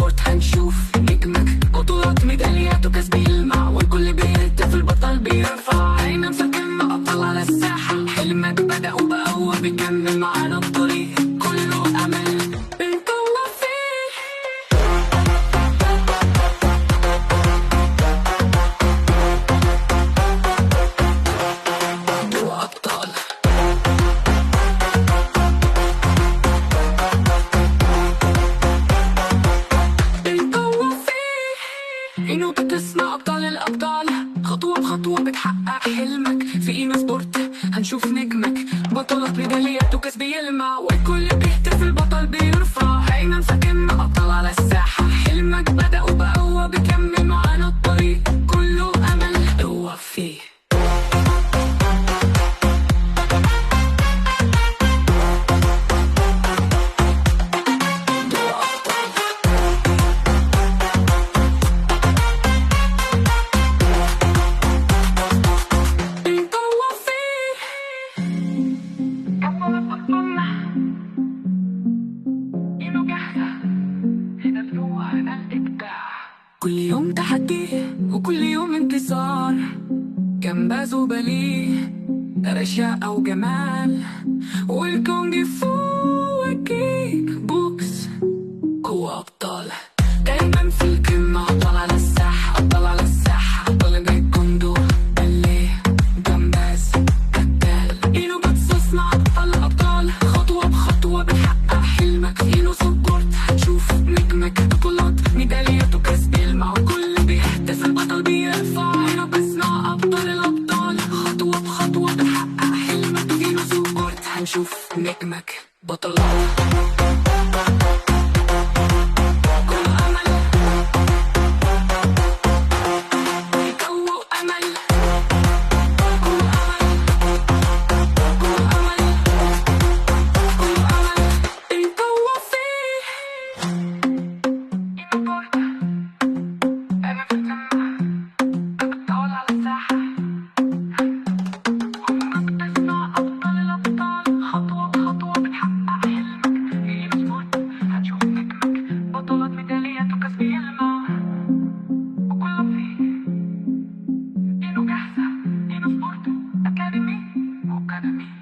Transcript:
سبورت هنشوف نجمك، بطولات ميداليات وكاس بيلمع، والكل بيهتف البطل بيرفع. هينا مسكنا أبطال على الساحة، حلمك بدأ وبقوة بيكمل معانا الطريق كله أمل بنطلع فيه. جوا أبطال إنه بتسمع أبطال الأبطال، خطوة بخطوة بتحقق حلمك. في إينا سبورت هنشوف نجمك، بطولات ميداليات وكاس بيلمع، والكل بيهتف البطل بيرفع. هينا مسكنا أبطال على الساحة، حلمك بدأ وبقوة بيكمل معانا الطريق كله أمل قوة فيه. كل يوم تحدي وكل يوم انتصار، جمباز وباليه، رشاقة وجمال، والكونج فو وكيك بوكس. قوة أبطال دايما في القمة، أبطال على الساحة، أبطال على الساحة، أبطال تايكوندو، باليه، جمباز، قتال. إينو بتصنع أبطال الأبطال، خطوة بخطوة بتحقق حلمك. إينو سبورت هتشوف نجمك، بطولات ميداليات وكاس بيلمع، والكل بيهتف البطل بيرفع. إينو بتصنع أبطال الأبطال، خطوة بخطوة بتحقق حلمك. إينو سبورت هنشوف نجمك، بطولات Academy.